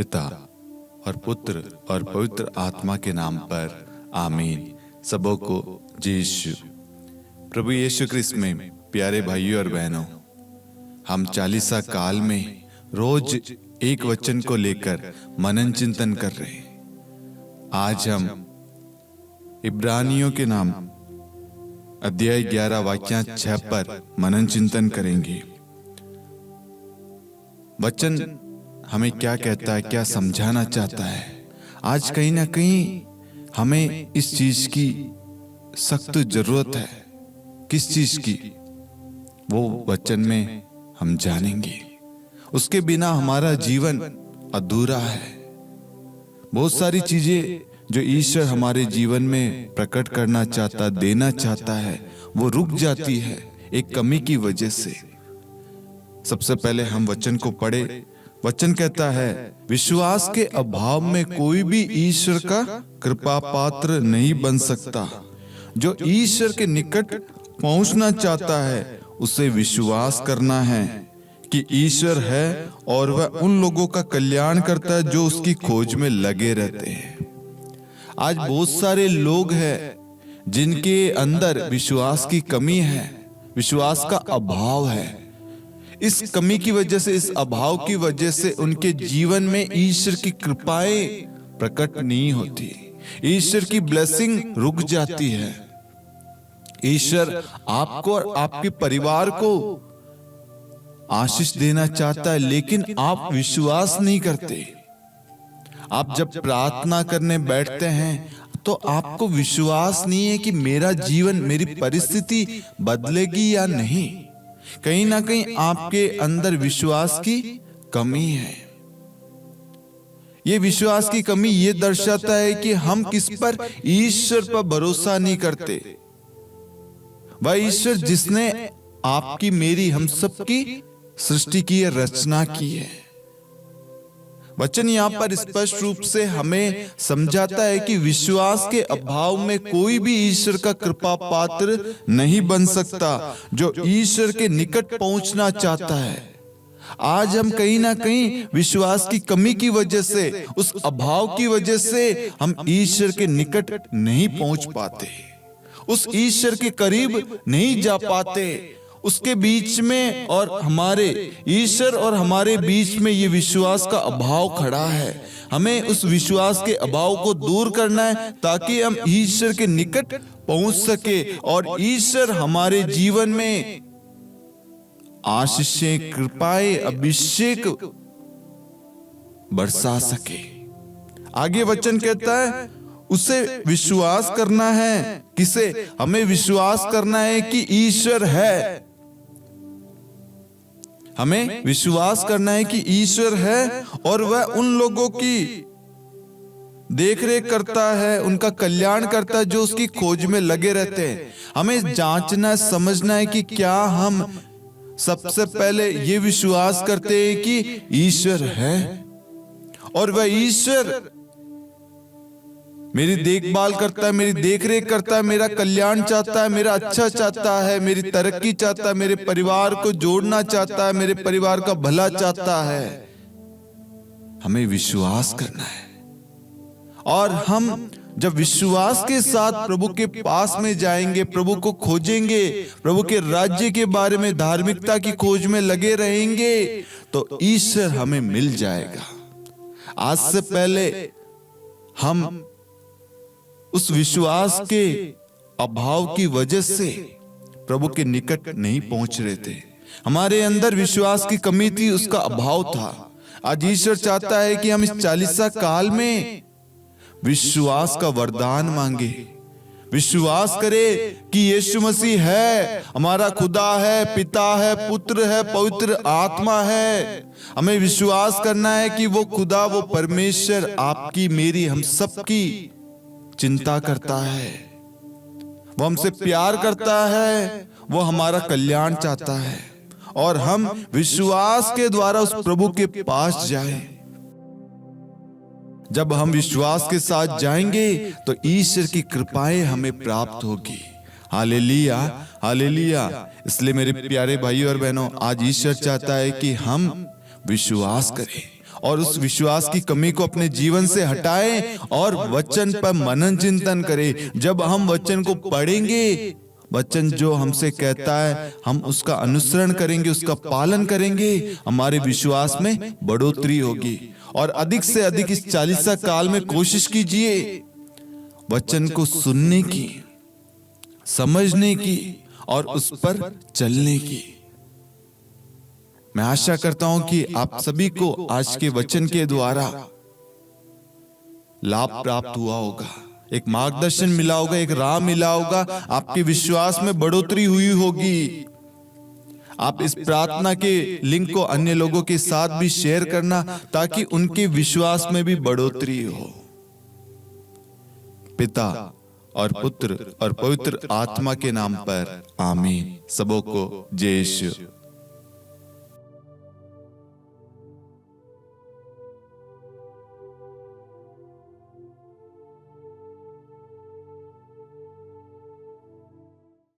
पिता और पुत्र और पवित्र आत्मा के नाम पर आमीन। सबों को जय यीशु। प्रभु यीशु ख्रिस्त में प्यारे भाइयों और बहनों, हम चालीसा काल में रोज एक वचन को लेकर मनन चिंतन कर रहे हैं। आज हम इब्रानियों के नाम अध्याय 11 वाक्य 6 पर मनन चिंतन करेंगे। वचन हमें क्या कहता है, क्या समझाना चाहता है। आज कहीं ना कहीं हमें इस चीज की सख्त जरूरत है। किस चीज की? वो वचन में हम जानेंगे। उसके बिना हमारा जीवन अधूरा है। बहुत सारी चीजें जो ईश्वर हमारे जीवन में प्रकट करना चाहता, देना चाहता है, वो रुक जाती है एक कमी की वजह से। सबसे पहले हम वचन को पढ़े। वचन कहता है, विश्वास के अभाव में कोई भी ईश्वर का कृपा पात्र नहीं बन सकता। जो ईश्वर के निकट पहुंचना चाहता है उसे विश्वास करना है कि ईश्वर है और वह उन लोगों का कल्याण करता है जो उसकी खोज में लगे रहते हैं। आज बहुत सारे लोग हैं जिनके अंदर विश्वास की कमी है, विश्वास का अभाव है। इस कमी की वजह से, इस अभाव की वजह से उनके जीवन में ईश्वर की कृपाएं प्रकट नहीं होती, ईश्वर की ब्लेसिंग रुक जाती है। ईश्वर आपको और आपके परिवार को आशीष देना चाहता है, लेकिन आप विश्वास नहीं करते। आप जब प्रार्थना करने बैठते हैं तो आपको विश्वास नहीं है कि मेरा जीवन, मेरी परिस्थिति बदलेगी या नहीं। कहीं ना कहीं आपके अंदर विश्वास की कमी है। ये विश्वास की कमी ये दर्शाता है कि हम किस पर, ईश्वर पर भरोसा नहीं करते। वह ईश्वर जिसने आपकी, मेरी, हम सबकी सृष्टि की है, रचना की है। वचन यहाँ पर स्पष्ट रूप से हमें समझाता है कि विश्वास के अभाव में कोई भी ईश्वर का कृपा पात्र नहीं बन सकता जो ईश्वर के निकट पहुंचना चाहता है। आज हम कहीं ना कहीं विश्वास की कमी की वजह से, उस अभाव की वजह से हम ईश्वर के निकट नहीं पहुंच पाते, उस ईश्वर के करीब नहीं जा पाते। उसके बीच में और हमारे ईश्वर और हमारे बीच में ये विश्वास का अभाव खड़ा है। हमें उस विश्वास के अभाव को दूर करना है ताकि हम ईश्वर के निकट पहुंच सके और ईश्वर हमारे जीवन में आशीषें, कृपाएं, अभिषेक बरसा सके। आगे वचन कहता है, उसे विश्वास करना है। किसे? हमें विश्वास करना है कि ईश्वर है। हमें विश्वास करना है कि ईश्वर है और वह उन लोगों की देखरेख करता है, उनका कल्याण करता है जो उसकी खोज में लगे रहते हैं। हमें जांचना, समझना है कि क्या हम सबसे पहले ये विश्वास करते हैं कि ईश्वर है और वह ईश्वर मेरी देखभाल करता है, मेरी देखरेख करता है, मेरा कल्याण चाहता है, मेरा अच्छा चाहता है, मेरी तरक्की चाहता है, मेरे परिवार को जोड़ना चाहता है, मेरे परिवार का भला चाहता है। हमें विश्वास करना है। और हम जब विश्वास के साथ प्रभु के पास में जाएंगे, प्रभु को खोजेंगे, प्रभु के राज्य के बारे में, धार्मिकता की खोज में लगे रहेंगे, तो ईश्वर हमें मिल जाएगा। आज से पहले हम उस विश्वास के अभाव की वजह से प्रभु के निकट नहीं पहुंच रहे थे। हमारे अंदर विश्वास की कमी थी, उसका अभाव था। आज ईश्वर चाहता है कि हम इस चालीसा काल में विश्वास का वरदान मांगे, विश्वास करें कि यीशु मसीह है, हमारा खुदा है, पिता है, पुत्र है, पवित्र आत्मा है। हमें विश्वास करना है कि वो खुदा, वो परमेश्वर आपकी, मेरी, हम सबकी चिंता करता है, वो हमसे प्यार करता है, वो हमारा कल्याण चाहता है और हम विश्वास के द्वारा उस प्रभु के पास जाएं। जब हम विश्वास के साथ जाएंगे तो ईश्वर की कृपाएं हमें प्राप्त होगी। Hallelujah, hallelujah. इसलिए मेरे प्यारे भाइयों और बहनों, आज ईश्वर चाहता है कि हम विश्वास करें और उस विश्वास की कमी को अपने जीवन से हटाएं और वचन पर मनन चिंतन करें। जब हम वचन को पढ़ेंगे, वचन जो हमसे कहता है हम उसका अनुसरण करेंगे, उसका पालन करेंगे, हमारे विश्वास में बढ़ोतरी होगी। और अधिक से अधिक इस 40 काल में कोशिश कीजिए वचन को सुनने की, समझने की और उस पर चलने की। मैं आशा करता हूं कि आप सभी को आज के वचन के द्वारा लाभ प्राप्त हुआ होगा, एक मार्गदर्शन मिला होगा, एक राह मिला होगा, आपके विश्वास में बढ़ोतरी हुई होगी। आप इस प्रार्थना के लिंक को अन्य लोगों के साथ भी शेयर करना ताकि उनके विश्वास में भी बढ़ोतरी हो। पिता और पुत्र और पवित्र आत्मा के नाम पर आमीन। सबों को जय यीशु।